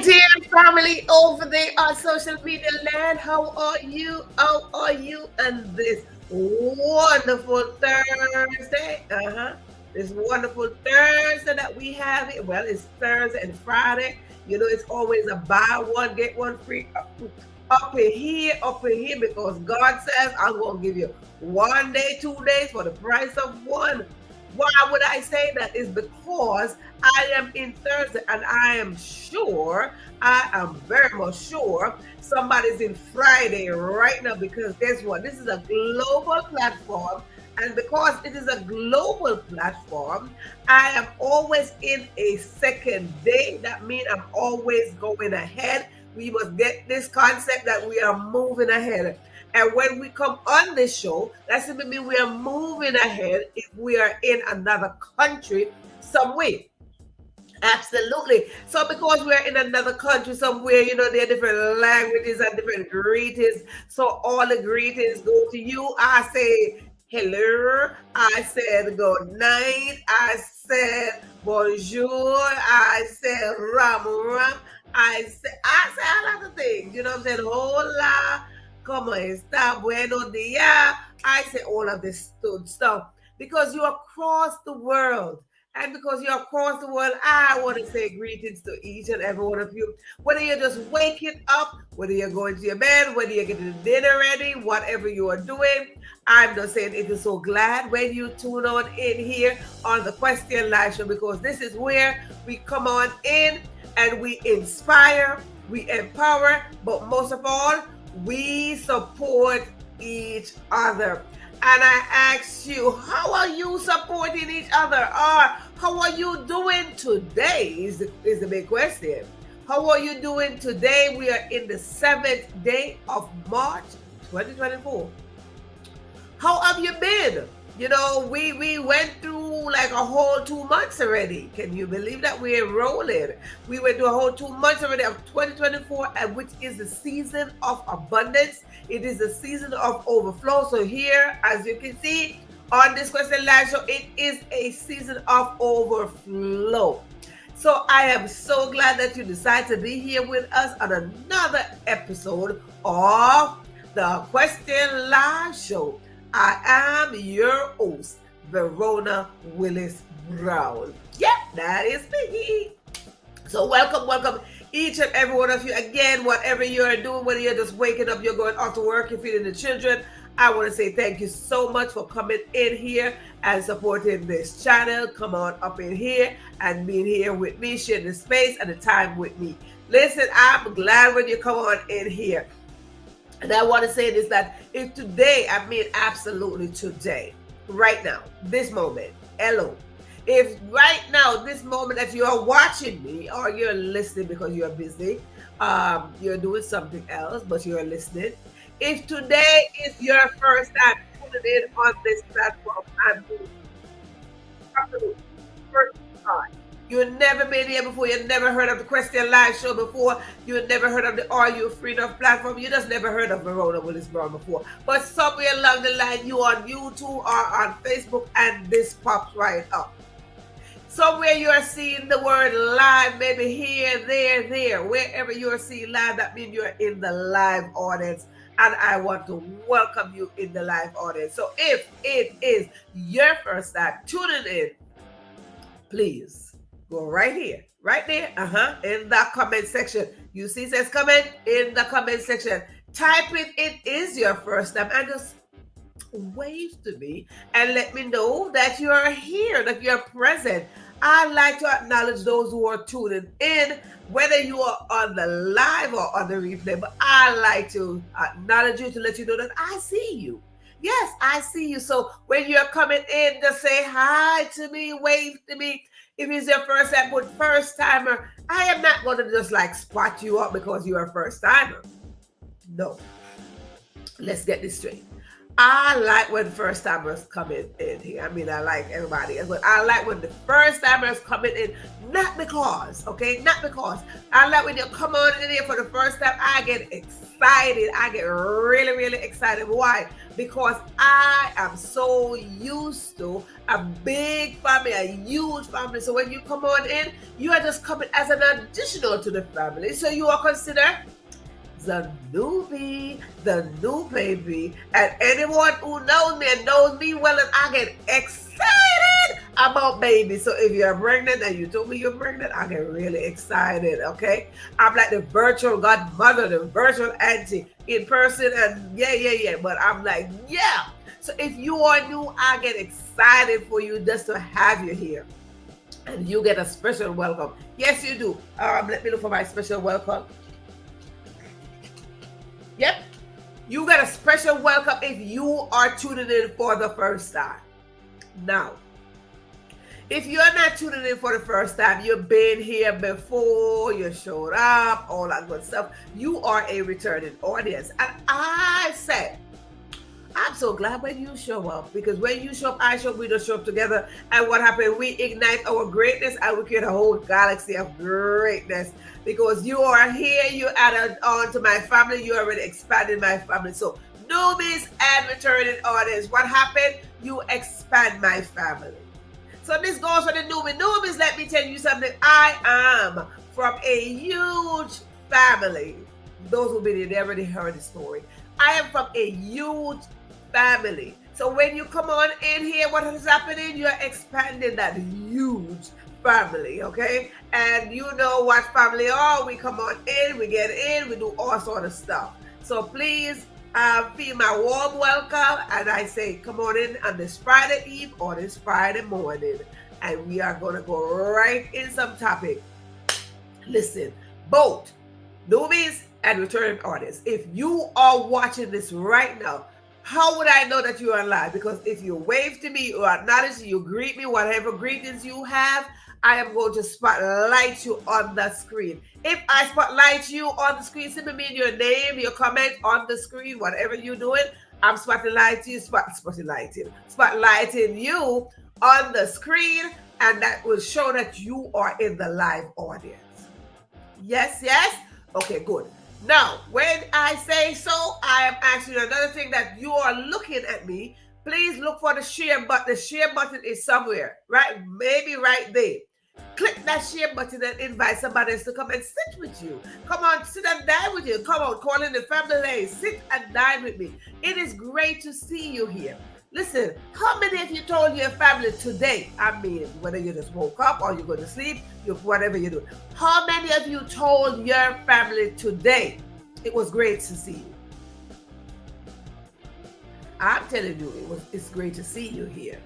Dear family over there on social media land, how are you? How are you? And this wonderful Thursday, this wonderful Thursday that we have it. Well, it's Thursday and Friday. You know, it's always a buy one get one free up in here, because God says I'm gonna give you 1 day, 2 days for the price of one. Why would I say that? Is because I am in Thursday and I am very much sure somebody's in Friday right now, because guess what? This is a global platform. And because it is a global platform, I am always in a second day. That means I'm always going ahead. We must get this concept that we are moving ahead. And when we come on this show, that simply means we are moving ahead if we are in another country somewhere. Absolutely. So because we're in another country somewhere, you know, there are different languages and different greetings. So all the greetings go to you. I say hello. I said good night. I said bonjour. I said ram ram. I say a lot of things. You know what I'm saying? Hola. ¿Cómo está? Buenos días. I say all of this stuff because you're across the world. And because you're across the world, I want to say greetings to each and every one of you. Whether you're just waking up, whether you're going to your bed, whether you're getting dinner ready, whatever you are doing, I'm just saying it is so glad when you tune on in here on the Question Live Show, because this is where we come on in and we inspire, we empower, but most of all, we support each other. And I ask you, how are you supporting each other? Or how are you doing today is the big question. How are you doing today? We are in the 7th day of March 2024. How have you been? You know, we went through like a whole 2 months already. Can you believe that we're rolling? We went through a whole 2 months already of 2024, and which is the season of abundance. It is the season of overflow. So here, as you can see on this Question Live Show, it is a season of overflow. So I am so glad that you decided to be here with us on another episode of the Question Live Show. I am your host, Verona Willis-Brown. Yep, that is me. So welcome each and every one of you. Again, whatever you are doing, whether you're just waking up, you're going off to work, you're feeding the children, I want to say thank you so much for coming in here and supporting this channel. Come on up in here and being here with me, sharing the space and the time with me. Listen, I'm glad when you come on in here. And I want to say this, that if today, I mean absolutely today, right now, this moment, hello. If right now, this moment that you are watching me or you're listening because you're busy, you're doing something else, but you're listening. If today is your first time tuning in on this platform, I'm doing absolutely first time. You've never been here before. You've never heard of the Question Live Show before. You've never heard of the Are You Free Enough platform. You just never heard of Verona Willis-Brown before. But somewhere along the line, you on YouTube or on Facebook, and this pops right up. Somewhere you're seeing the word live, maybe here, there. Wherever you're seeing live, that means you're in the live audience. And I want to welcome you in the live audience. So if it is your first time tuning in, please go right here, right there, in the comment section. You see it says comment in the comment section. Type it is your first time and just wave to me and let me know that you are here, that you're present. I'd like to acknowledge those who are tuning in, whether you are on the live or on the replay, but I like to acknowledge you to let you know that I see you. Yes, I see you. So when you're coming in, just say hi to me, wave to me. If it's your first time, but first timer, I am not going to just like spot you up because you're a first timer. No. Let's get this straight. I like when first timers come in here. I mean, I like everybody, but I like when the first timers coming in, not because, okay, not because. I like when you come on in here for the first time, I get excited. I get really, really excited. Why? Because I am so used to a big family, a huge family. So when you come on in, you are just coming as an additional to the family. So you are considered the newbie, the new baby, and anyone who knows me and knows me well, and I get excited about babies. So if you're pregnant and you told me you're pregnant, I get really excited, okay? I'm like the virtual godmother, the virtual auntie in person, and yeah. But I'm like, yeah. So if you are new, I get excited for you just to have you here. And you get a special welcome. Yes, you do. Let me look for my special welcome. Yep. You got a special welcome if you are tuning in for the first time. Now, if you're not tuning in for the first time, you've been here before, you showed up, all that good stuff, you are a returning audience. And I said, I'm so glad when you show up, because when you show up, I show up, we just show up together. And what happened? We ignite our greatness and we create a whole galaxy of greatness. Because you are here, you added on to my family, you already expanded my family. So newbies and returning audience, what happened? You expand my family. So this goes for the newbies. Newbies, let me tell you something. I am from a huge family. Those who've been here, they already heard the story. I am from a huge family. So when you come on in here, what is happening? You're expanding that huge family, okay? And you know what family are. We come on in, we get in, we do all sort of stuff. So please feel my warm welcome, and I say come on in on this Friday Eve or this Friday morning, and we are going to go right in some topic. Listen, both newbies and returning audience, if you are watching this right now, how would I know that you are live? Because if you wave to me or acknowledge, you greet me, whatever greetings you have, I am going to spotlight you on the screen. If I spotlight you on the screen, simply mean your name, your comment on the screen, whatever you're doing, I'm spotlighting you on the screen, and that will show that you are in the live audience. Yes? Okay, good. Now, when I say so, I am asking you another thing that you are looking at me. Please look for the share button. The share button is somewhere, right? Maybe right there. Click that share button and invite somebody else to come and sit with you. Come on, sit and dine with you. Come on, call in the family. Sit and dine with me. It is great to see you here. Listen, how many of you told your family today? I mean, whether you just woke up or you go to sleep, whatever you do. How many of you told your family today it was great to see you? I'm telling you, it's great to see you here.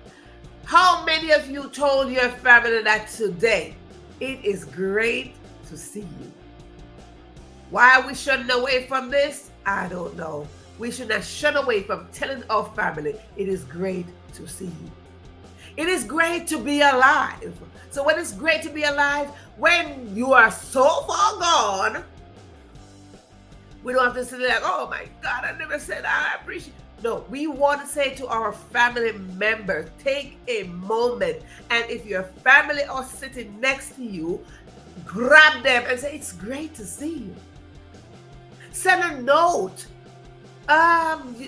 How many of you told your family that today it is great to see you? Why are we shunning away from this? I don't know. We should not shun away from telling our family it is great to see you. It is great to be alive. So when it's great to be alive, when you are so far gone, we don't have to say like, oh my God, I never said I appreciate. No, we want to say to our family members, take a moment. And if your family are sitting next to you, grab them and say, it's great to see you. Send a note.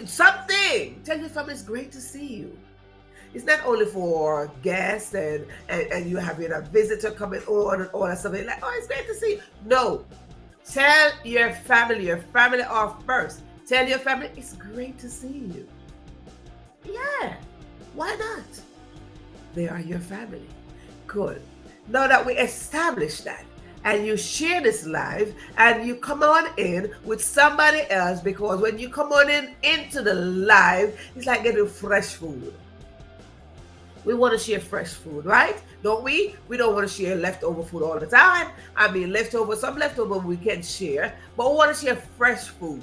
Something. Tell your family it's great to see you. It's not only for guests and you having a visitor coming on and all that stuff. Like, oh, it's great to see you. No. Tell your family are first. Tell your family it's great to see you. Yeah. Why not? They are your family. Good. Now that we established that, and you share this live and you come on in with somebody else, because when you come on into the live, it's like getting fresh food. We want to share fresh food, right? Don't we? We don't want to share leftover food all the time. I mean, some leftover we can share, but we want to share fresh food.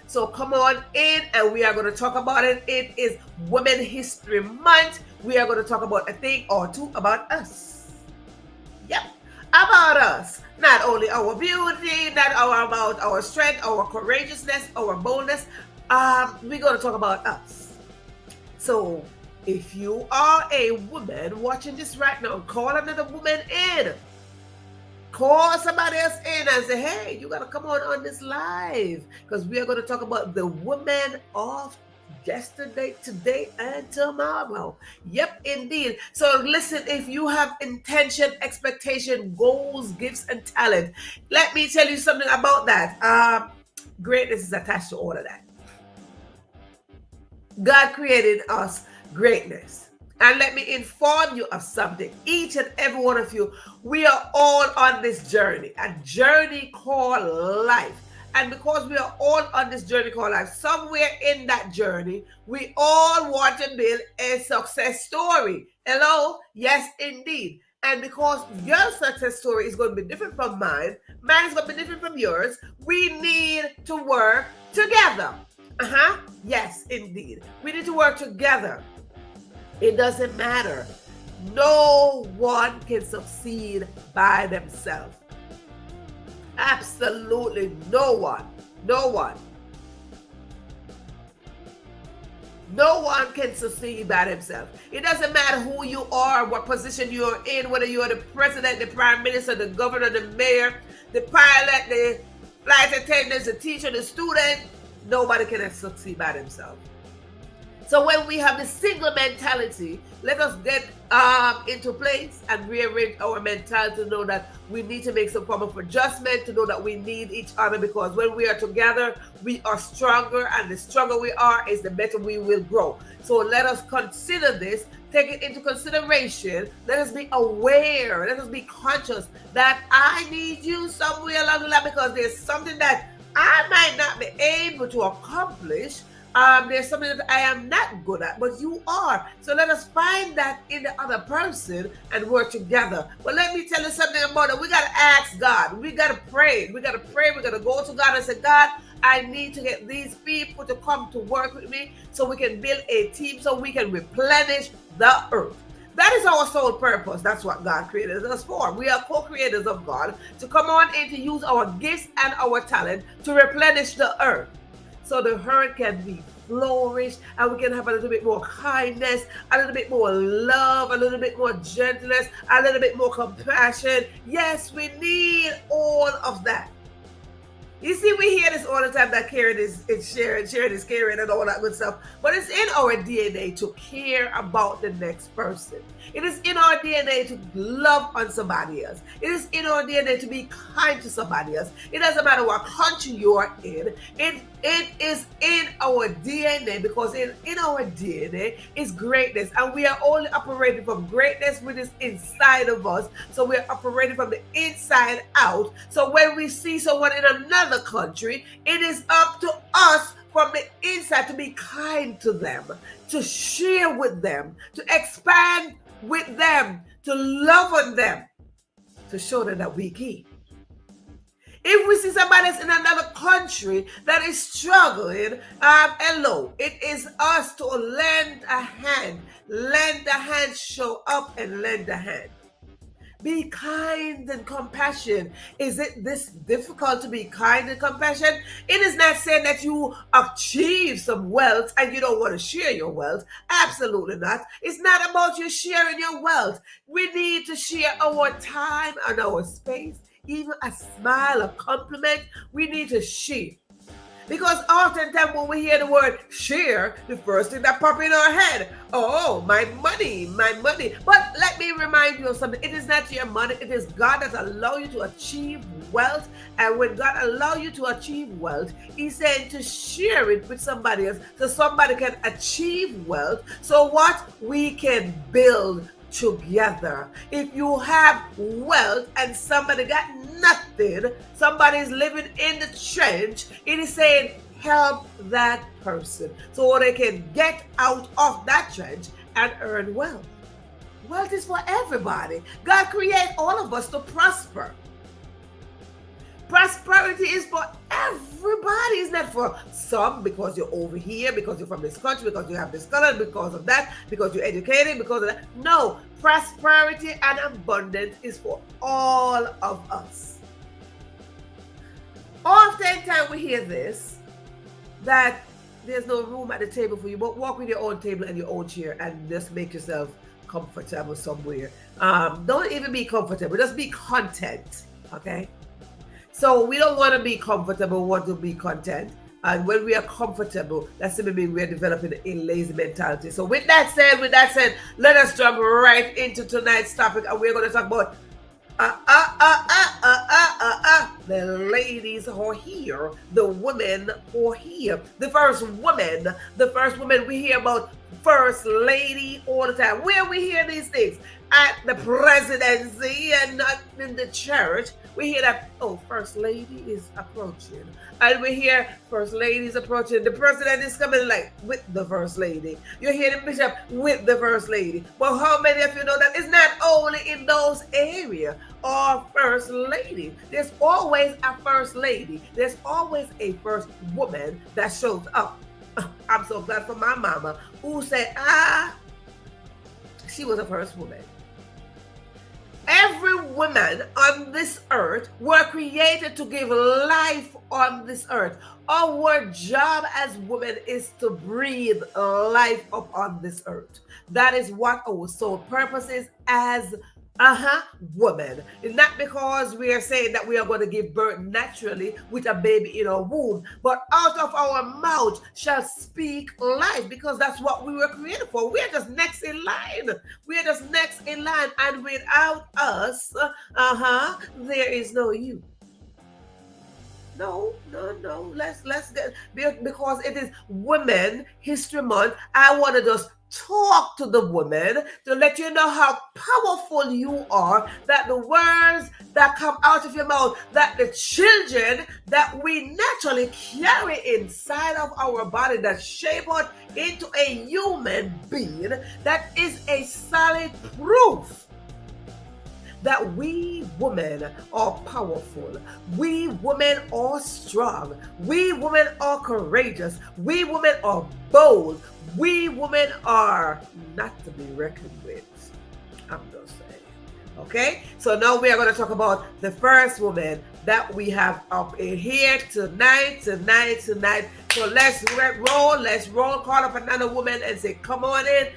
So come on in and we are going to talk about it. It is Women's History Month. We are going to talk about a thing or two about us. Yep. About us, not only our beauty, not about our strength, our courageousness, our boldness. We're going to talk about us. So if you are a woman watching this right now, call another woman in. Call somebody else in and say, hey, you got to come on this live, because we are going to talk about the women of yesterday, today, and tomorrow. Yep, indeed. So listen, if you have intention, expectation, goals, gifts, and talent, let me tell you something about that. Greatness is attached to all of that. God created us greatness. And let me inform you of something. Each and every one of you, we are all on this journey, a journey called life. And because we are all on this journey called life, somewhere in that journey, we all want to build a success story. Hello? Yes, indeed. And because your success story is going to be different from mine is going to be different from yours, we need to work together. Yes, indeed. We need to work together. It doesn't matter. No one can succeed by themselves. Absolutely no one. No one. No one can succeed by themselves. It doesn't matter who you are, what position you're in, whether you're the president, the prime minister, the governor, the mayor, the pilot, the flight attendant, the teacher, the student. Nobody can succeed by themselves. So when we have the single mentality, let us get into place and rearrange our mentality to know that we need to make some form of adjustment, to know that we need each other, because when we are together, we are stronger, and the stronger we are is the better we will grow. So let us consider this, take it into consideration. Let us be aware, let us be conscious that I need you somewhere along the line, because there's something that I might not be able to accomplish. There's something that I am not good at, but you are. So let us find that in the other person and work together. But let me tell you something about it. We got to ask God. We got to pray. We got to pray. We got to go to God and say, God, I need to get these people to come to work with me so we can build a team, so we can replenish the earth. That is our sole purpose. That's what God created us for. We are co-creators of God, to come on and to use our gifts and our talent to replenish the earth, so the earth can be flourished, and we can have a little bit more kindness, a little bit more love, a little bit more gentleness, a little bit more compassion. Yes, we need all of that. You see, we hear this all the time, that caring is sharing, sharing is caring, and all that good stuff. But it's in our DNA to care about the next person. It is in our DNA to love on somebody else. It is in our DNA to be kind to somebody else. It doesn't matter what country you are in. It is in our DNA, because in our DNA is greatness. And we are only operating from greatness, which is inside of us. So we are operating from the inside out. So when we see someone in another country, it is up to us from the inside to be kind to them, to share with them, to expand with them, to love on them, to show them that we can. If we see somebody else in another country that is struggling, hello, it is us to lend a hand, show up and lend a hand. Be kind and compassionate. Is it this difficult to be kind and compassionate? It is not saying that you achieve some wealth and you don't want to share your wealth. Absolutely not. It's not about you sharing your wealth. We need to share our time and our space. Even a smile, a compliment, we need to share. Because oftentimes when we hear the word share, the first thing that pops in our head, oh, my money, my money. But let me remind you of something. It is not your money. It is God that allows you to achieve wealth. And when God allows you to achieve wealth, He's saying to share it with somebody else so somebody can achieve wealth. So what? We can build together. If you have wealth and somebody got nothing, somebody's living in the trench, it is saying help that person so they can get out of that trench and earn wealth. Wealth is for everybody. God created all of us to prosper. Prosperity is for everybody. It's not for some because you're over here, because you're from this country, because you have this color, because of that, because you're educated, because of that. No, prosperity and abundance is for all of us. Oftentimes we hear this, that there's no room at the table for you, but walk with your own table and your own chair and just make yourself comfortable somewhere. Don't even be comfortable, just be content. Okay. So we don't want to be comfortable, we want to be content. And when we are comfortable, that simply means we are developing a lazy mentality. So with that said, let us jump right into tonight's topic, and we're going to talk about the ladies who are here, the women who are here. The first woman we hear about, first lady all the time. Where we hear these things? At the presidency and not in the church. We hear that, oh, first lady is approaching. And we hear first lady is approaching. The president is coming like with the first lady. You hear the bishop with the first lady. Well, how many of you know that it's not only in those areas or first lady? There's always a first lady. There's always a first woman that shows up. I'm so glad for my mama who said, she was a first woman. Every woman on this earth were created to give life on this earth. Our job as women is to breathe life upon this earth. That is what our sole purpose is as woman. It's not because we are saying that we are going to give birth naturally with a baby in our womb, but out of our mouth shall speak life, because that's what we were created for. We are just next in line. We are just next in line, and without us, there is no you. No. Let's get, because it is Women History Month. I want to just talk to the women to let you know how powerful you are, that the words that come out of your mouth, that the children that we naturally carry inside of our body that shape us into a human being, that is a solid proof that we women are powerful. We women are strong. We women are courageous. We women are bold. We women are not to be reckoned with. I'm just saying. Okay? So now we are going to talk about the first woman that we have up in here tonight. So let's roll, call up another woman and say, come on in,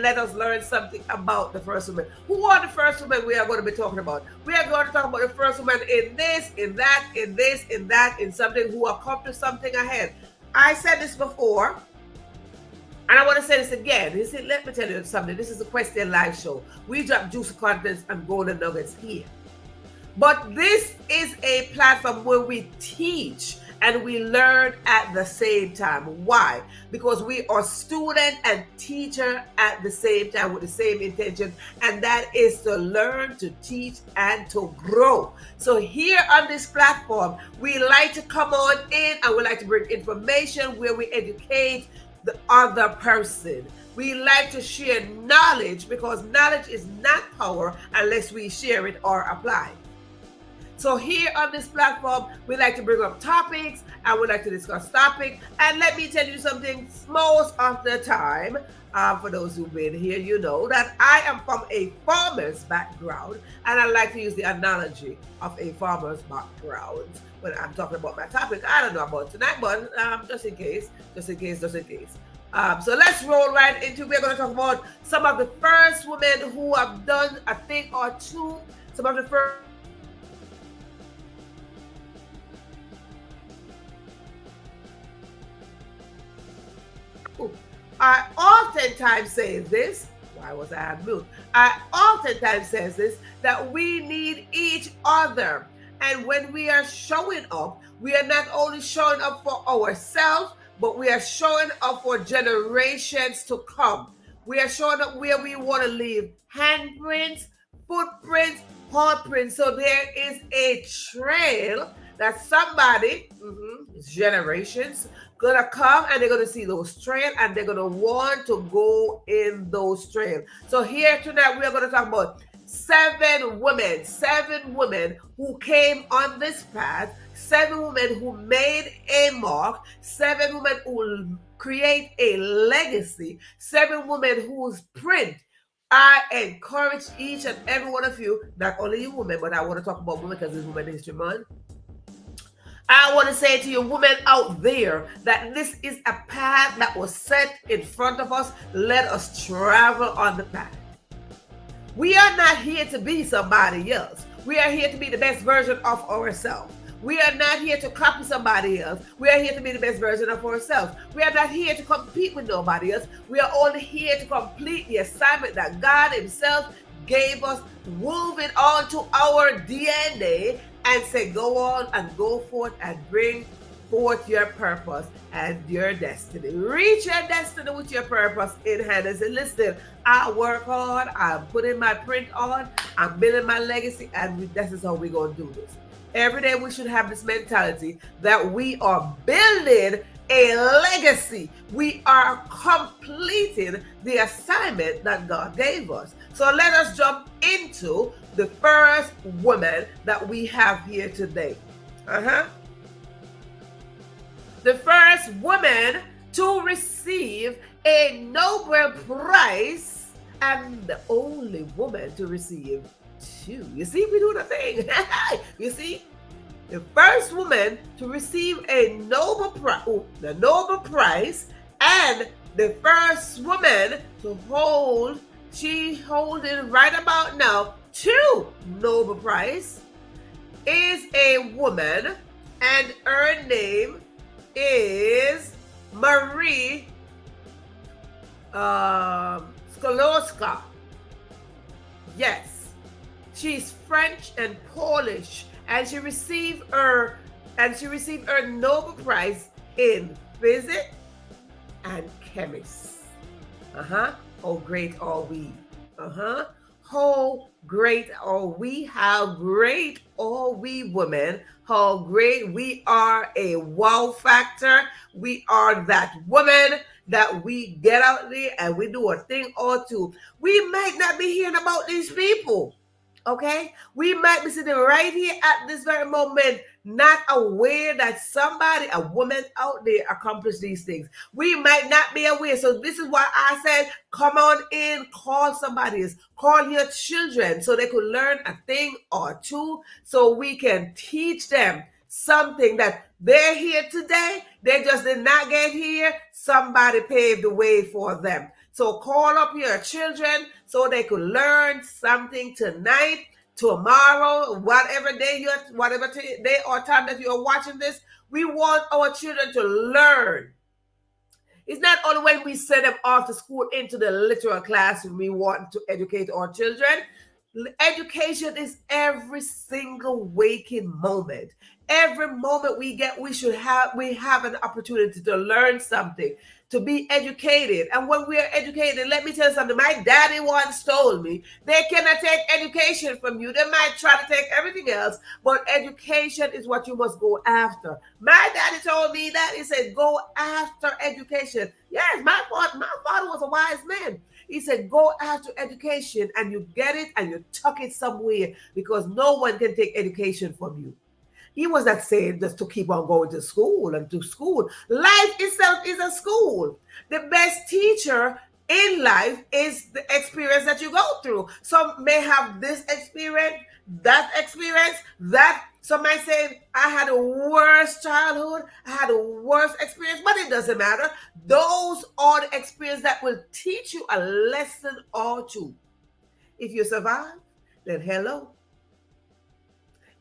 let us learn something about the first woman. Who are the first women we are going to be talking about? We are going to talk about the first woman in this, in that, in this, in that, in something, who accomplished something ahead. I said this before, and I want to say this again. Let me tell you something. This is a Question Live show. We drop juicy contents and golden nuggets here. But this is a platform where we teach and we learn at the same time. Why? Because we are student and teacher at the same time with the same intention, and that is to learn, to teach, and to grow. So here on this platform, we like to come on in and we like to bring information where we educate the other person. We like to share knowledge, because knowledge is not power unless we share it or apply. So here on this platform, we like to bring up topics and we like to discuss topics. And let me tell you something, most of the time, for those who've been here, you know that I am from a farmer's background, and I like to use the analogy of a farmer's background when I'm talking about my topic. I don't know about tonight, but just in case. So let's roll right into, we're going to talk about some of the first women who have done a thing or two, some of the first. I oftentimes say this, why was I on mute? I oftentimes say this, that we need each other. And when we are showing up, we are not only showing up for ourselves, but we are showing up for generations to come. We are showing up where we want to leave handprints, footprints, handprints. So there is a trail that somebody, generations, gonna come and they're gonna see those trails and they're gonna want to go in those trails. So here tonight we are gonna talk about seven women who came on this path, 7 women who made a mark, 7 women who create a legacy, 7 women whose print I encourage each and every one of you, not only you women, but I want to talk about women because it's Women History Month. I want to say to you, women out there, that this is a path that was set in front of us. Let us travel on the path. We are not here to be somebody else. We are here to be the best version of ourselves. We are not here to copy somebody else. We are here to be the best version of ourselves. We are not here to compete with nobody else. We are only here to complete the assignment that God Himself gave us, move it on to our DNA and say, go on and go forth and bring forth your purpose and your destiny. Reach your destiny with your purpose in hand and say, listen, I work hard, I'm putting my print on, I'm building my legacy, and this is how we're going to do this. Every day we should have this mentality that we are building a legacy. We are completing the assignment that God gave us. So let us jump into the first woman that we have here today. The first woman to receive a Nobel Prize and the only woman to receive two. You see, we do the thing. You see, the first woman to receive a Nobel Prize, and the first woman to hold, she holding right about now 2 Nobel Prize, is a woman, and her name is Marie Sklodowska. Yes, she's French and Polish, and she received her Nobel Prize in physics and chemistry. How great are we? How great are we? How great are we, women? How great we are, a wow factor. We are that woman that we get out there and we do a thing or two. We might not be hearing about these people. Okay, we might be sitting right here at this very moment, not aware that somebody, a woman out there, accomplished these things. We might not be aware. So this is why I said, come on in, call somebody else, call your children so they could learn a thing or two, so we can teach them something that they're here today. They just did not get here. Somebody paved the way for them. So call up your children so they could learn something tonight, tomorrow, whatever day or time that you're watching this. We want our children to learn. It's not only when we send them off to school into the literal classroom we want to educate our children. Education is every single waking moment. Every moment we have an opportunity to learn something, to be educated. And when we are educated, let me tell you something. My daddy once told me, they cannot take education from you. They might try to take everything else, but education is what you must go after. My daddy told me that. He said, go after education. Yes, my father was a wise man. He said, go after education and you get it and you tuck it somewhere, because no one can take education from you. He was not saying just to keep on going to school and to school. Life itself is a school. The best teacher in life is the experience that you go through. Some may have this experience, that experience, that. Some might say, I had a worse childhood, I had a worse experience, but it doesn't matter. Those are the experiences that will teach you a lesson or two. If you survive, then hello.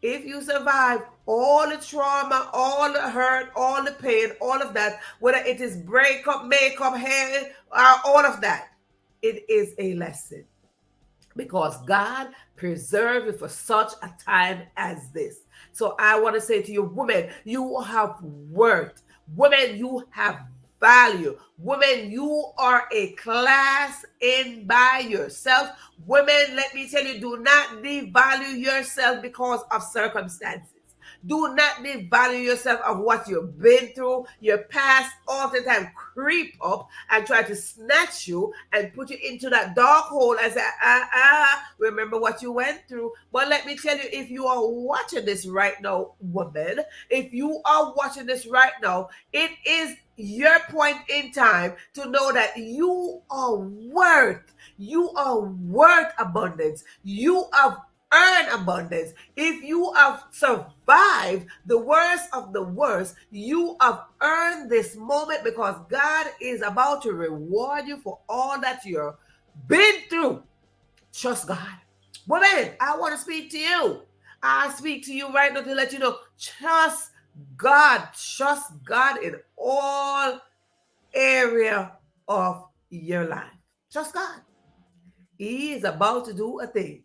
If you survive all the trauma, all the hurt, all the pain, all of that, whether it is breakup, makeup, hair, all of that, it is a lesson. Because God preserved it for such a time as this. So I want to say to you, women, you have worth. Women, you have value. Women, you are a class in by yourself. Women, let me tell you, do not devalue yourself because of circumstances. Do not devalue yourself of what you've been through. Your past oftentimes creep up and try to snatch you and put you into that dark hole and say, remember what you went through. But let me tell you, if you are watching this right now, woman, if you are watching this right now, it is your point in time to know that you are worth abundance. You have earn abundance. If you have survived the worst of the worst, you have earned this moment because God is about to reward you for all that you've been through. Trust God. Woman, I want to speak to you. I speak to you right now to let you know, trust God. Trust God in all area of your life. Trust God. He is about to do a thing.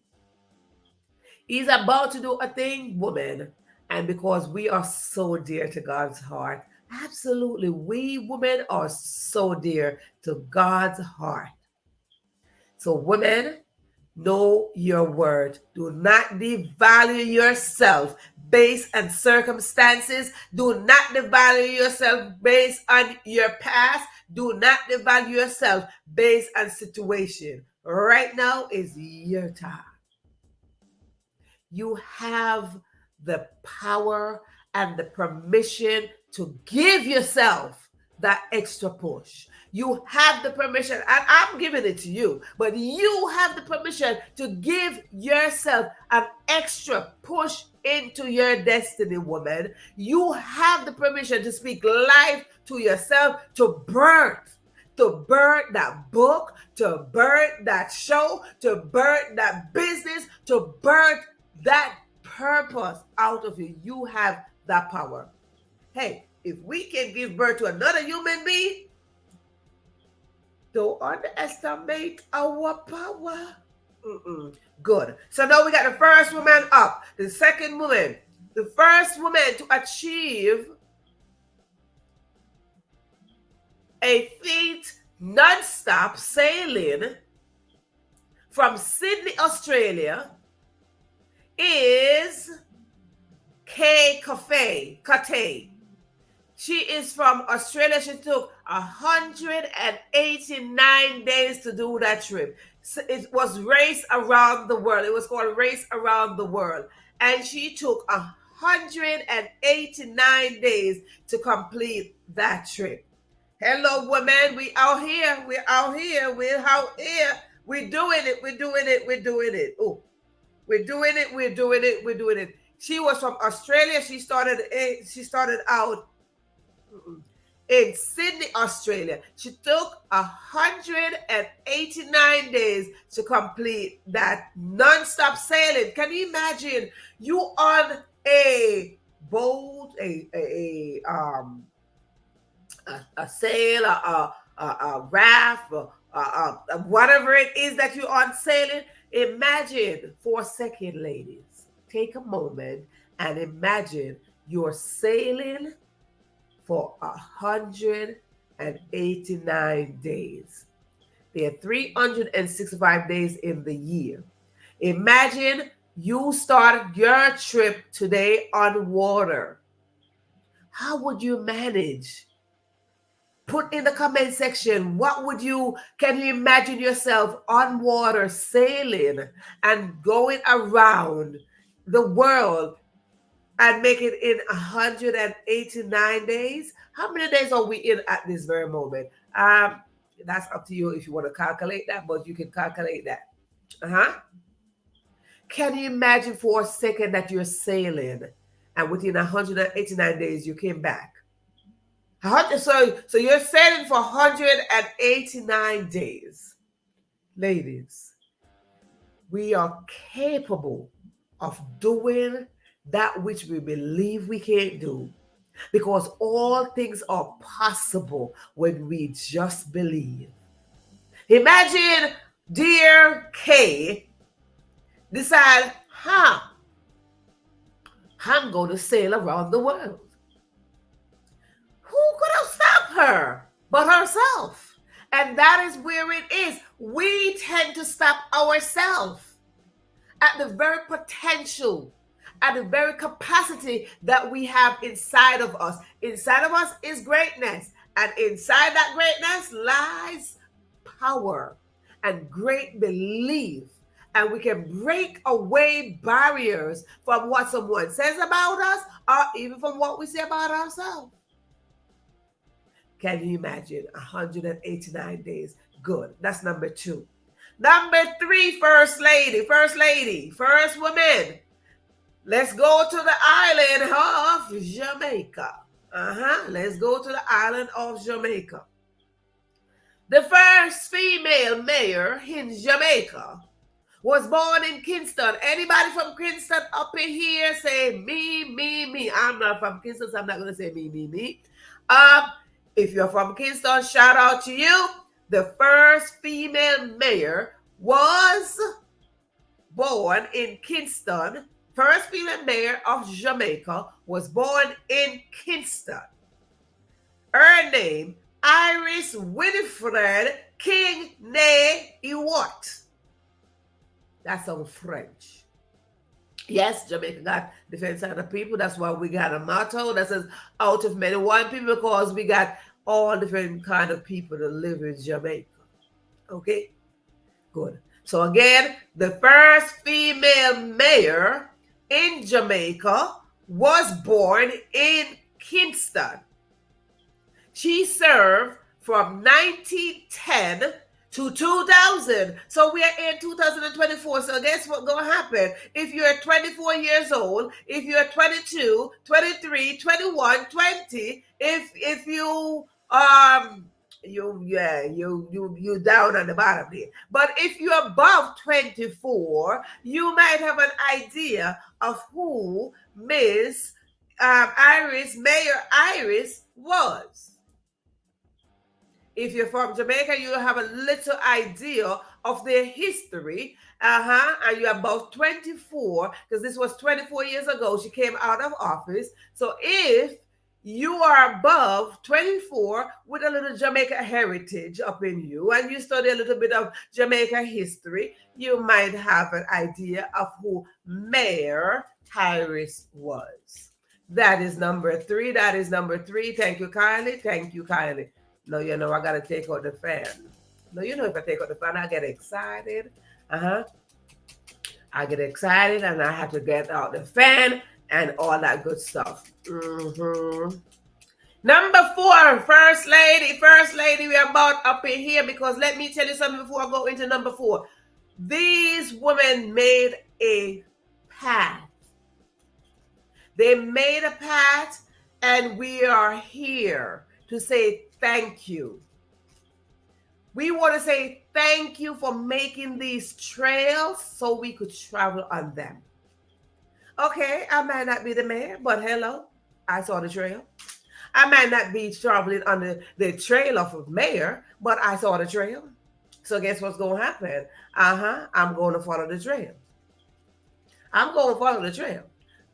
He's about to do a thing, woman. And because we are so dear to God's heart, absolutely, we women are so dear to God's heart. So, women, know your worth. Do not devalue yourself based on circumstances. Do not devalue yourself based on your past. Do not devalue yourself based on situation. Right now is your time. You have the power and the permission to give yourself that extra push. You have the permission, and I'm giving it to you, but you have the permission to give yourself an extra push into your destiny, woman. You have the permission to speak life to yourself, to birth that book, to birth that show, to birth that business, to birth that purpose out of you. You have that power. Hey, if we can give birth to another human being, don't underestimate our power. Good. So now we got the first woman up. The second woman. The first woman to achieve a feat non-stop sailing from Sydney, Australia is Kay Kate. She is from Australia. She took 189 days to do that trip. So it was Race Around the World. It was called Race Around the World. And she took 189 days to complete that trip. Hello, women. We out here. We're out here. We're out here. We're doing it. We're doing it. We're doing it. Oh, we're doing it. We're doing it. We're doing it. She was from Australia. She started out in Sydney, Australia. She took 189 days to complete that non-stop sailing. Can you imagine you on a boat, a sail, a raft, whatever it is that you're on sailing? Imagine for a second, ladies, take a moment and imagine you're sailing for 189 days. There are 365 days in the year. Imagine you start your trip today on water. How would you manage? Put in the comment section, can you imagine yourself on water sailing and going around the world and make it in 189 days? How many days are we in at this very moment? That's up to you if you want to calculate that, but you can calculate that. Can you imagine for a second that you're sailing and within 189 days you came back? So you're sailing for 189 days. Ladies, we are capable of doing that which we believe we can't do, because all things are possible when we just believe. Imagine dear Kay decide, I'm going to sail around the world. Who could have stopped her but herself? And that is where it is. We tend to stop ourselves at the very potential, at the very capacity that we have inside of us. Inside of us is greatness. And inside that greatness lies power and great belief. And we can break away barriers from what someone says about us, or even from what we say about ourselves. Can you imagine 189 days? Good. That's number 2. Number 3, first lady, first woman. Let's go to the island of Jamaica. Let's go to the island of Jamaica. The first female mayor in Jamaica was born in Kingston. Anybody from Kingston up in here say me. I'm not from Kingston, so I'm not going to say me. If you're from Kingston, shout out to you. The first female mayor was born in Kingston. First female mayor of Jamaica was born in Kingston. Her name, Iris Winifred King Ne Iwat. That's on French. Yes, Jamaica got different side of people. That's why we got a motto that says out of many one people, because we got all different kind of people that live in Jamaica. Okay, good. So again, the first female mayor in Jamaica was born in Kingston. She served from 1910 to 2000. So we are in 2024. So guess what's going to happen? If you're 24 years old, if you're 22, 23, 21, 20, if you you down on the bottom there. But if you're above 24, you might have an idea of who Miss Mayor Iris was. If you're from Jamaica, you have a little idea of their history. And you're about 24, because this was 24 years ago she came out of office. So if you are above 24 with a little Jamaica heritage up in you, and you study a little bit of Jamaica history, you might have an idea of who Mayor Iris was. That is number 3. Thank you, Kylie. No, you know, I got to take out the fan. No, you know, if I take out the fan, I get excited. I get excited and I have to get out the fan and all that good stuff. Number 4, first lady, we're about up in here, because let me tell you something before I go into number 4. These women made a path. They made a path, and we are here to say thank you. We want to say thank you for making these trails so we could travel on them. Okay, I might not be the mayor, but hello, I saw the trail. I might not be traveling on the trail of a mayor, but I saw the trail. So guess what's going to happen? I'm going to follow the trail.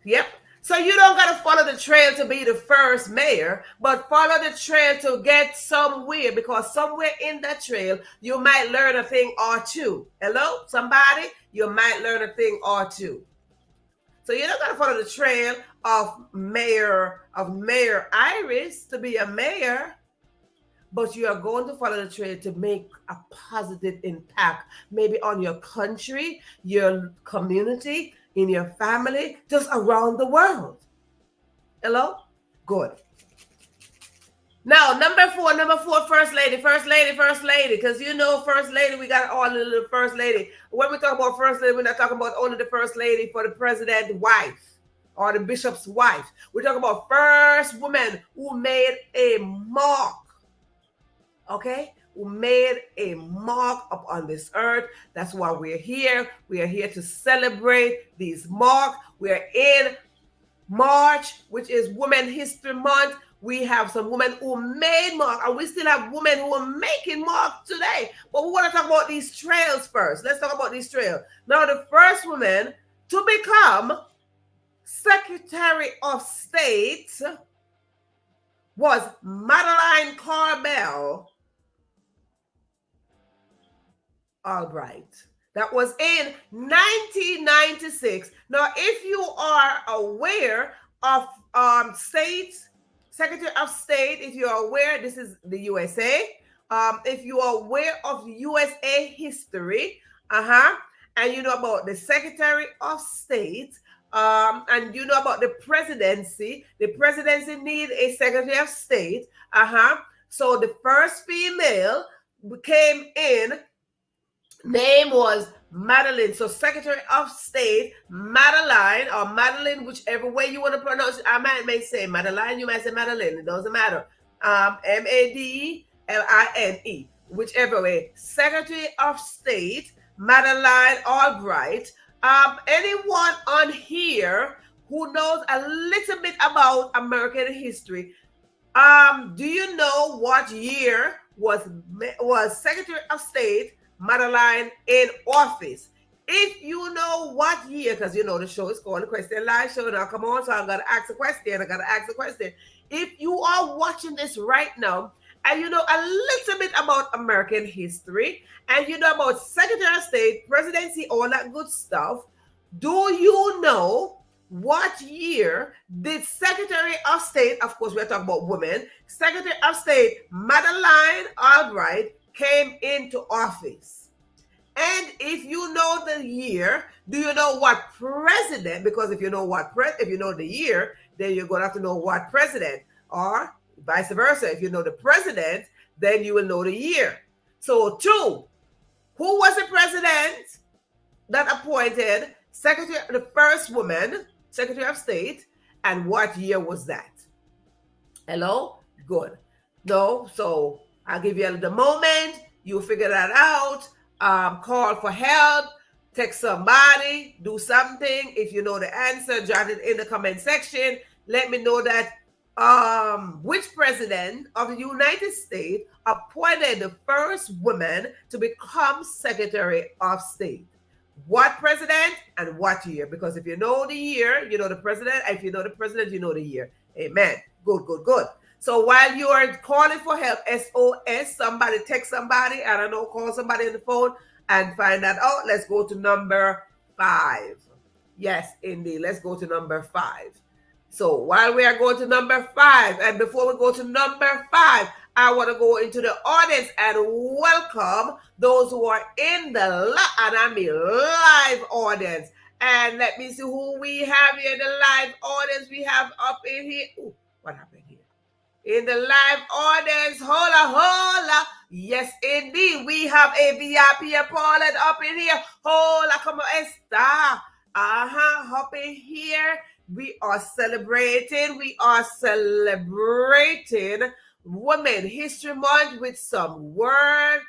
Yep. So you don't got to follow the trail to be the first mayor, but follow the trail to get somewhere, because somewhere in that trail, you might learn a thing or two. Hello, somebody? You might learn a thing or two. So you don't got to follow the trail of Mayor Iris to be a mayor, but you are going to follow the trail to make a positive impact, maybe on your country, your community, in your family, just around the world. Hello? Good. Now, number 4, first lady, because you know first lady, we got all the little first lady. When we talk about first lady, we're not talking about only the first lady for the president's wife or the bishop's wife. We're talking about first woman who made a mark, okay? Who made a mark upon this earth. That's why we're here. We are here to celebrate these marks. We're in March, which is Women History Month. We have some women who made mark, and we still have women who are making mark today. But we want to talk about these trails first. Let's talk about these trails. Now, the first woman to become Secretary of State was Madeleine Carbell Albright. That was in 1996. Now, if you are aware of Secretary of State, if you're aware, this is the USA. If you are aware of USA history, and you know about the Secretary of State, and you know about the presidency needs a Secretary of State. So the first female came in name was Madeline. So Secretary of State Madeline, or Madeline, whichever way you want to pronounce it. I may say Madeline, you might say Madeline. It doesn't matter. Madeline, whichever way. Secretary of State Madeline Albright. Anyone on here who knows a little bit about American history? Do you know what year was Secretary of State Madeline in office? If you know what year, because you know the show is called the Question Live Show. Now come on, so I gotta ask a question. If you are watching this right now and you know a little bit about American history and you know about Secretary of State, presidency, all that good stuff, do you know what year did Secretary of State, of course, we're talking about women, Secretary of State Madeline Albright came into office? And if you know the year, do you know what president? Because if you know if you know the year, then you're going to have to know what president, or vice versa. If you know the president, then you will know the year. So, 2, who was the president that appointed the first woman Secretary of State, and what year was that? Hello? Good. No? So I'll give you the moment. You figure that out. Call for help. Text somebody. Do something. If you know the answer, jot it in the comment section. Let me know that which president of the United States appointed the first woman to become Secretary of State. What president and what year? Because if you know the year, you know the president. If you know the president, you know the year. Amen. Good. So while you are calling for help, SOS, somebody text somebody, I don't know, call somebody on the phone and find that out. Let's go to number 5. Yes, indeed. Let's go to number 5. So while we are going to number 5, and before we go to number 5, I want to go into the audience and welcome those who are in the live audience. And let me see who we have here in the live audience. We have up in here. Ooh, what happened here? In the live audience, hola. Yes, indeed. We have a VIP Paulette up in here. Hola, como esta? Up in here. We are celebrating Women History Month with some word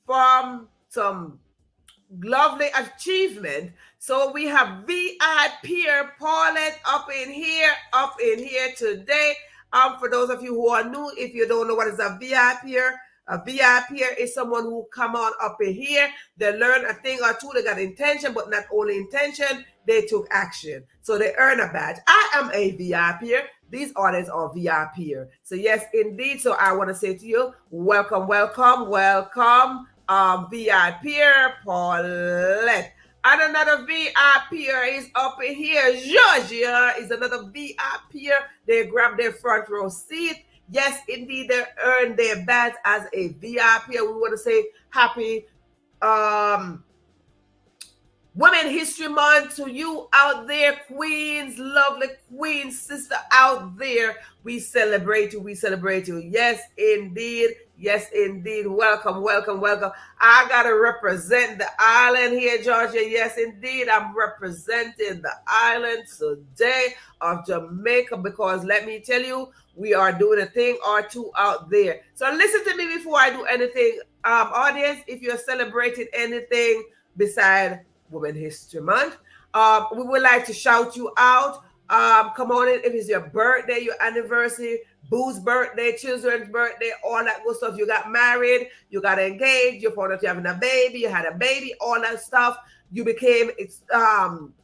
from some lovely achievement. So we have VIP Paulette up in here today. For those of you who are new, if you don't know what is a VIP is someone who come on up in here. They learn a thing or two. They got intention, but not only intention, they took action. So they earn a badge. I am a VIP. These artists are VIP. So yes, indeed. So I want to say to you, welcome, VIP Paulette. And another VIP is up in here. Georgia is another VIP. They grab their front row seat. Yes, indeed, they earned their badge as a VIP. We want to say happy Women History Month to you out there, queens, lovely queens, sister out there. We celebrate you. Yes, indeed. Welcome. I got to represent the island here, Georgia. Yes, indeed. I'm representing the island today of Jamaica because let me tell you, we are doing a thing or two out there. So listen to me before I do anything. Audience, if you're celebrating anything beside Women History Month, we would like to shout you out. Come on in. If it's your birthday, your anniversary, Boo's birthday, children's birthday, all that good stuff. You got married, you got engaged, you found out you're having a baby, you had a baby, all that stuff. You became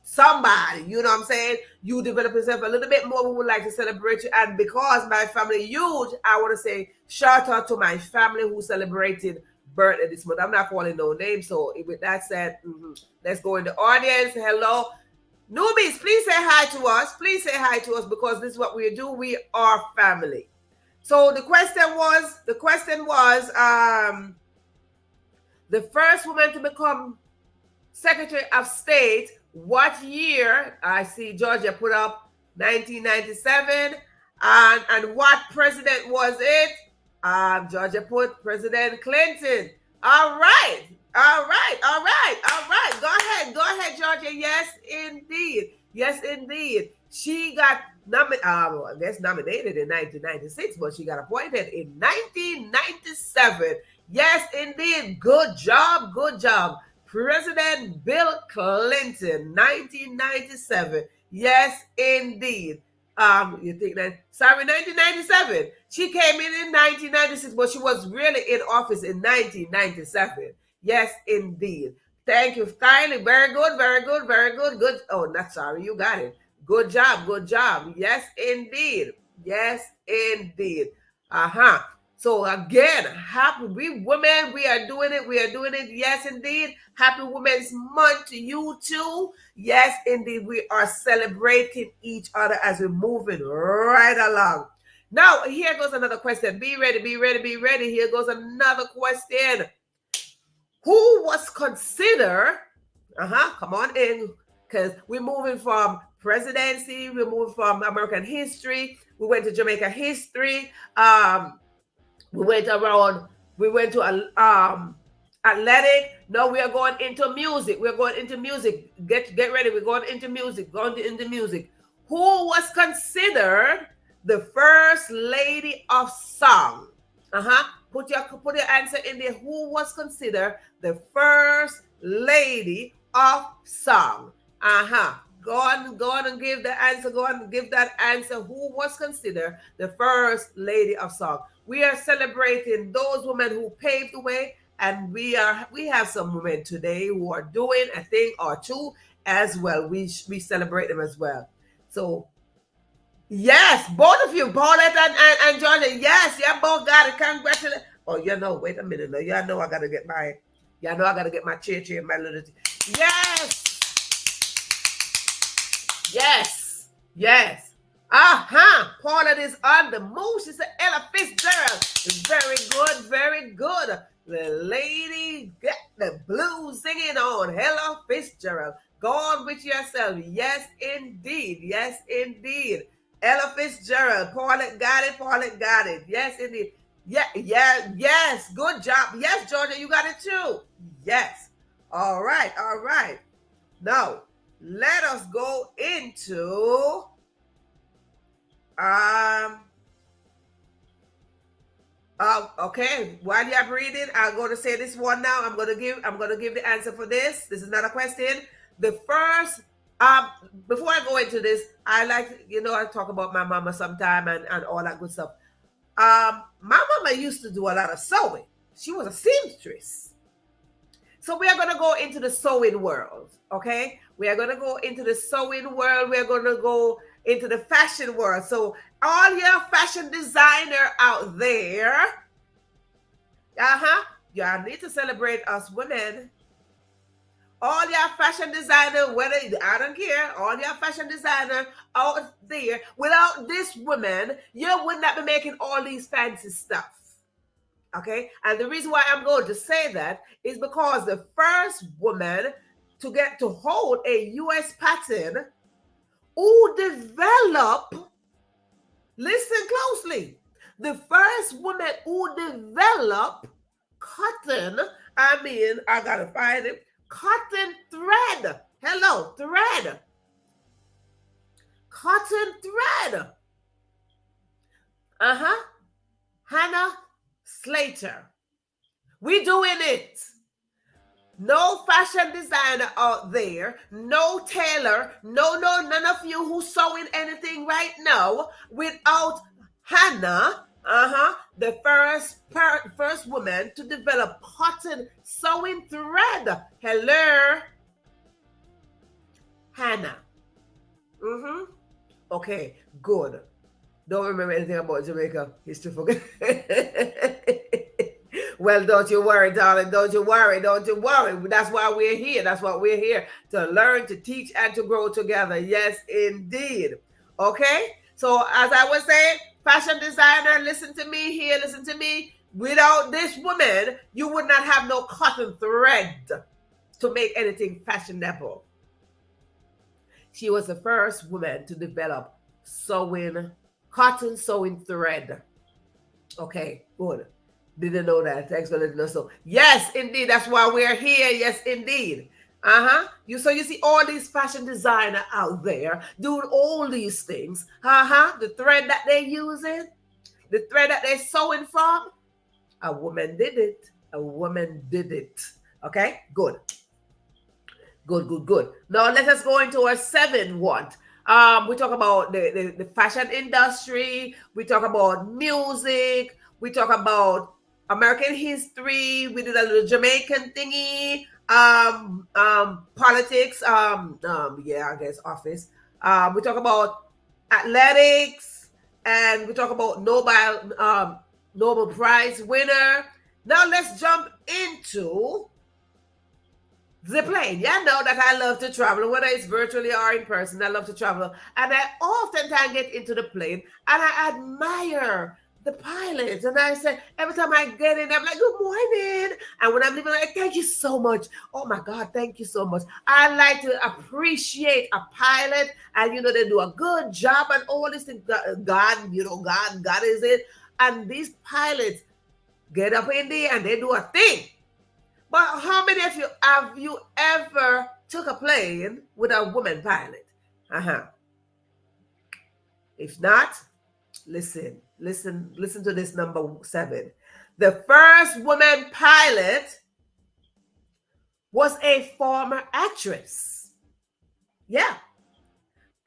somebody, you know what I'm saying? You develop yourself a little bit more. We would like to celebrate you. And because my family huge, I want to say shout out to my family who celebrated birthday this month. I'm not calling no names. So with that said, let's go in the audience. Hello. Newbies, please say hi to us. Because this is what we do. We are family. So the question was the first woman to become Secretary of State, what year? I see Georgia put up 1997. And what president was it? Georgia put President Clinton. All right. All right, all right, all right. Go ahead, Georgia. Yes, indeed. Yes, indeed. She got I guess nominated in 1996, but she got appointed in 1997. Yes, indeed. Good job, good job. President Bill Clinton, 1997. Yes, indeed. You think that? Sorry, 1997. She came in 1996, but she was really in office in 1997. Yes, indeed. Thank you, Kylie. Very good, very good, very good. Good. Oh, not sorry. You got it. Good job, good job. Yes, indeed. Yes, indeed. Uh-huh. So again, happy we women, we are doing it. We are doing it. Yes, indeed. Happy Women's Month to you too. Yes, indeed. We are celebrating each other as we're moving right along. Now, here goes another question. Be ready, be ready, be ready. Here goes another question. Who was considered, come on in, because we're moving from presidency, we're moving from American history, we went to Jamaica history, we went around, we went to athletic. Now we are going into music. We're going into music. Get ready. We're going into music. Going into music. Who was considered the first lady of song? Put your answer in there. Who was considered the first lady of song? Go on and give the answer. Go on and give that answer. Who was considered the first lady of song? We are celebrating those women who paved the way, and we have some women today who are doing a thing or two as well. We celebrate them as well. So yes, both of you, Paulette and Georgia. Yes, you both got it. Congratulations. Oh, wait a minute. No, y'all know I gotta get my cheer and my little. Yes. Yes. Yes. Paulette is on the move. She said Ella Fitzgerald. Very good, very good. The lady got the blues singing on. Ella Fitzgerald. Go on with yourself. Yes, indeed. Yes, indeed. Ella Fitzgerald. Paulette got it. Paulette got it. Yes, indeed. Yeah, yes. Good job. Yes, Georgia, you got it too. Yes. All right, all right. Now, let us go into okay. While you're breathing, I'm going to say this one now. I'm going to give the answer for this. This is not a question. The first before I go into this, I like I talk about my mama sometime and all that good stuff. My mama used to do a lot of sewing. She was a seamstress. So we are going to go into the sewing world, okay? We are going to go into the sewing world. We are going to go into the fashion world. So all your fashion designer out there, y'all need to celebrate us women. All your fashion designer, whether I don't care, all your fashion designer out there, without this woman, you would not be making all these fancy stuff. Okay, and the reason why I'm going to say that is because the first woman to get to hold a U.S. patent who developed, listen closely, the first woman who developed cotton, I gotta find it, cotton thread. Hello, thread. Cotton thread. Hannah Slater. We doing it. No fashion designer out there, no tailor, none of you who's sewing anything right now without Hannah, the first woman to develop cotton sewing thread. Hello, Hannah. Okay, good. Don't remember anything about Jamaica history. Forget. Well, don't you worry, darling. Don't you worry. Don't you worry. That's why we're here. That's what we're here to learn, to teach, and to grow together. Yes, indeed. Okay. So as I was saying, fashion designer, listen to me here. Listen to me. Without this woman, you would not have no cotton thread to make anything fashionable. She was the first woman to develop cotton sewing thread. Okay, good. Didn't know that. Thanks for letting us know. Yes, indeed. That's why we're here. Yes, indeed. Uh-huh. You see all these fashion designer out there doing all these things. Uh-huh. The thread that they're using, the thread that they're sewing from, a woman did it. A woman did it. Okay? Good. Good, good, good. Now let us go into our seventh one. We talk about the fashion industry. We talk about music. We talk about American history. We did a little Jamaican thingy. Politics. Yeah, I guess office. We talk about athletics, and we talk about Nobel Prize winner. Now let's jump into the plane. Yeah, know that I love to travel, whether it's virtually or in person. I love to travel. And I oftentimes get into the plane and I admire the pilots. And I say, every time I get in, I'm like, good morning. And when I'm leaving, I'm like, thank you so much. Oh my God, thank you so much. I like to appreciate a pilot. And, they do a good job and all these things. God is it. And these pilots get up in there and they do a thing. But how many of you have you ever took a plane with a woman pilot? If not, listen to this number 7. The first woman pilot was a former actress. Yeah.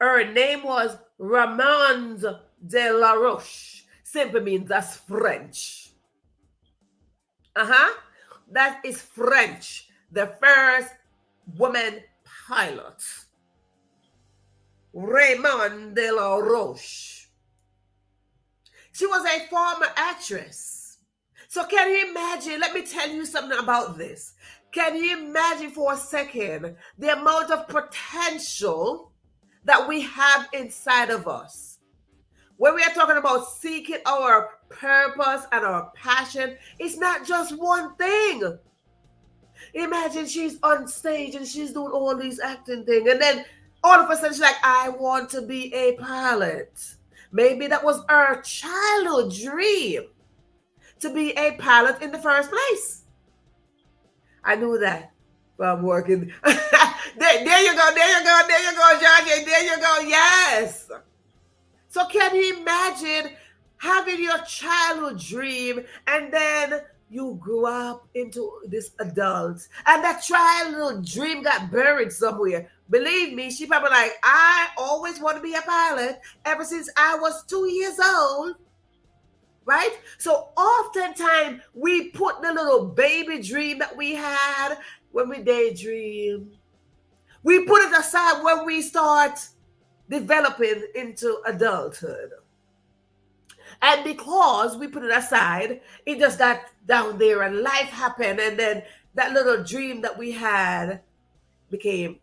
Her name was Ramon de la Roche. Simply means that's French. That is French. The first woman pilot. Raymond de la Roche. She was a former actress. So can you imagine? Let me tell you something about this. Can you imagine for a second the amount of potential that we have inside of us? When we are talking about seeking our purpose and our passion, it's not just one thing. Imagine she's on stage and she's doing all these acting things, and then all of a sudden she's like, I want to be a pilot. Maybe that was her childhood dream, to be a pilot in the first place. I knew that from working. there you go, Jackie. There you go, yes. So can you imagine having your childhood dream and then you grew up into this adult and that childhood dream got buried somewhere? Believe me, she probably like, I always want to be a pilot ever since I was 2 years old. Right? So oftentimes we put the little baby dream that we had when we daydream. We put it aside when we start developing into adulthood. And because we put it aside, it just got down there and life happened. And then that little dream that we had became.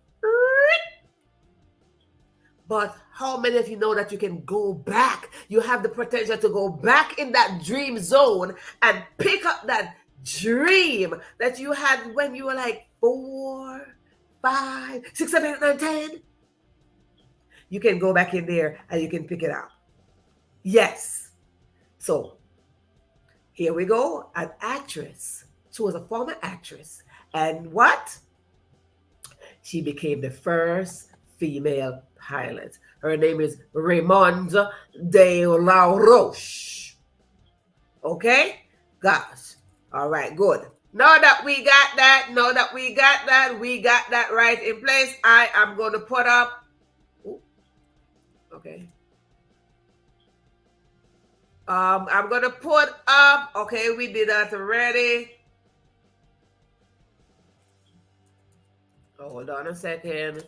But how many of you know that you can go back? You have the potential to go back in that dream zone and pick up that dream that you had when you were like 4, 5, 6, 7, 8, 9, 10. You can go back in there and you can pick it up. Yes. So here we go. An actress. She was a former actress. And what? She became the first female pilot. Her name is Raymond de la Roche. Okay? Gosh. All right, good. Now that we got that, we got that right in place, I am going to put up. Okay. I'm going to put up. Okay, we did that already. Hold on a second.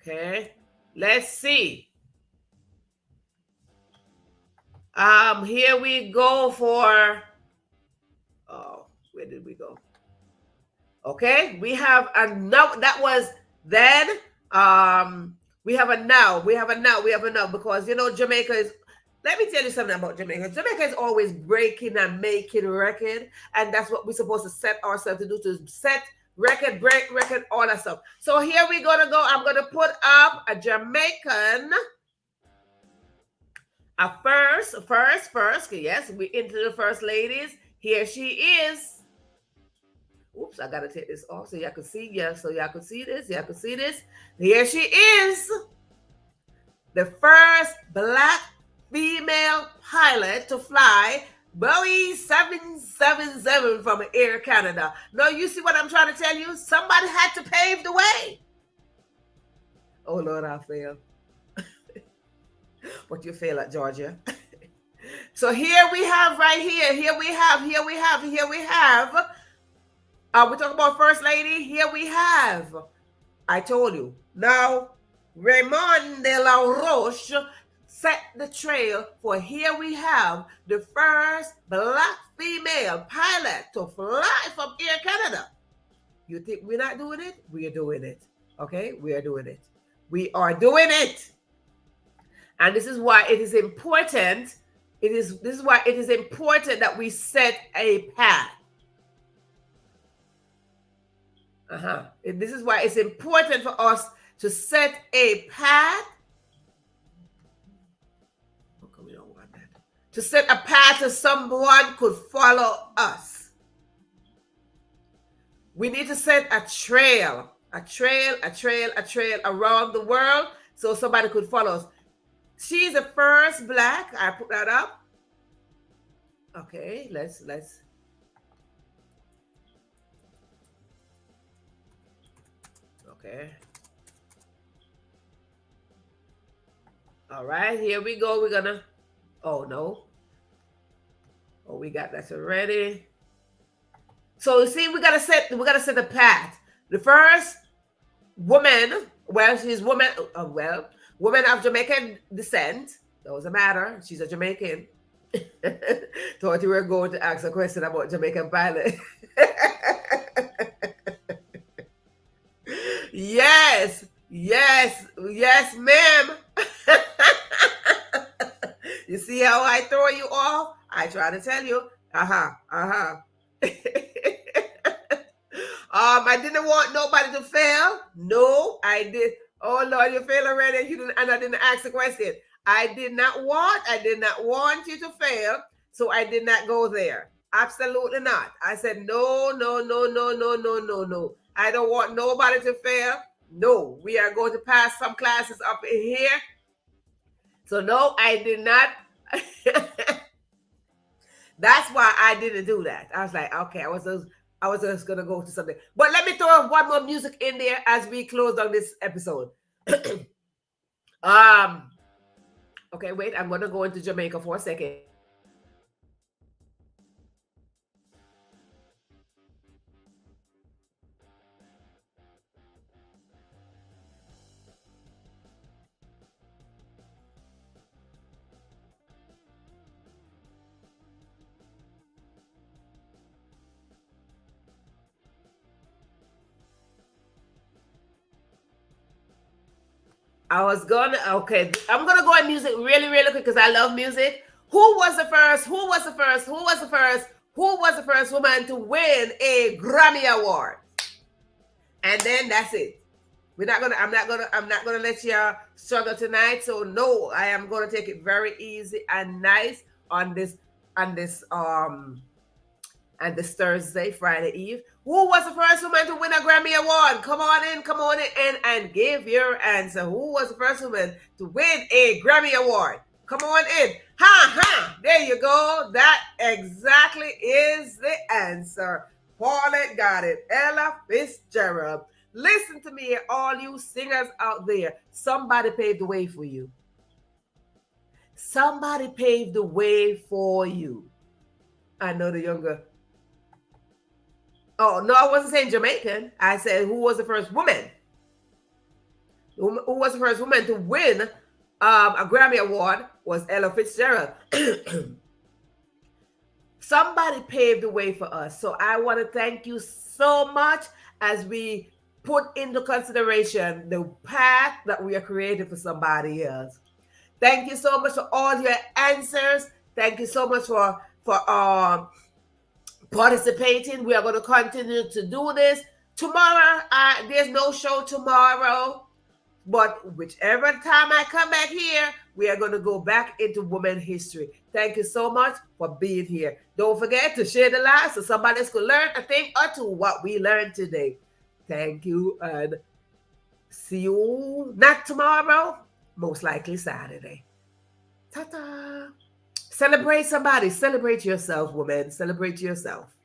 Okay, let's see. Here we go for. Oh, where did we go? Okay, we have a now. That was then. We have a now. We have a now because Jamaica is. Let me tell you something about Jamaica. Jamaica is always breaking and making record, and that's what we're supposed to set ourselves to do, to set record break, record, all that stuff. So here we're gonna go. I'm gonna put up a Jamaican. A first. Yes, we into the first ladies. Here she is. Oops, I gotta take this off so y'all can see. Yeah, so y'all can see this. Y'all can see this. Here she is. The first black female pilot to fly Boeing 777 from Air Canada. Now, you see what I'm trying to tell you? Somebody had to pave the way. Oh, Lord, I failed. But you fail at Georgia. So here we have right here. Here we have. We talk about First Lady. Here we have. I told you. Now, Raymond de la Roche set the trail for here we have the first black female pilot to fly from Air Canada. You think we're not doing it? We are doing it. Okay? We are doing it. We are doing it. And this is why it is important. This is why it is important that we set a path. This is why it's important for us to set a path. How come we don't want that? To set a path so someone could follow us. We need to set a trail around the world so somebody could follow us. She's the first black. I put that up. Okay, let's. Okay. All right, here we go. We're gonna. Oh no. Oh, we got that already. So you see, we gotta set a path. The first woman. Well, she's woman. Woman of Jamaican descent. Doesn't matter. She's a Jamaican. Thought you were going to ask a question about Jamaican pilot. Yes, ma'am. You see how I throw you off? I try to tell you. I didn't want nobody to fail. No, I did. Oh Lord, you failed already. And I didn't ask the question. I did not want you to fail, so I did not go there. Absolutely not. I said no. I don't want nobody to fail. No, we are going to pass some classes up in here. So no, I did not. That's why I didn't do that. I was like, okay, I was just gonna go to something. But let me throw one more music in there as we close on this episode. Okay, wait, I'm gonna go into Jamaica for a second. I'm gonna go on music really quick because I love music. Who was the first woman to win a Grammy Award? And then that's it. I'm not gonna let y'all struggle tonight. So no, I am gonna take it very easy and nice on this Thursday, Friday Eve. Who was the first woman to win a Grammy Award? Come on in and give your answer. Who was the first woman to win a Grammy Award? Come on in. There you go. That exactly is the answer. Paulette got it. Ella Fitzgerald. Listen to me, all you singers out there. Somebody paved the way for you. Somebody paved the way for you. I know the younger. Oh, no, I wasn't saying Jamaican. I said, who was the first woman? Who was the first woman to win a Grammy Award was Ella Fitzgerald. Somebody paved the way for us. So I want to thank you so much as we put into consideration the path that we are creating for somebody else. Thank you so much for all your answers. Thank you so much for participating. We are going to continue to do this. Tomorrow, there's no show tomorrow. But whichever time I come back here, we are going to go back into women history. Thank you so much for being here. Don't forget to share the live so somebody else could learn a thing or two what we learned today. Thank you, and see you not tomorrow, most likely Saturday. Ta-ta. Celebrate somebody. Celebrate yourself, woman. Celebrate yourself.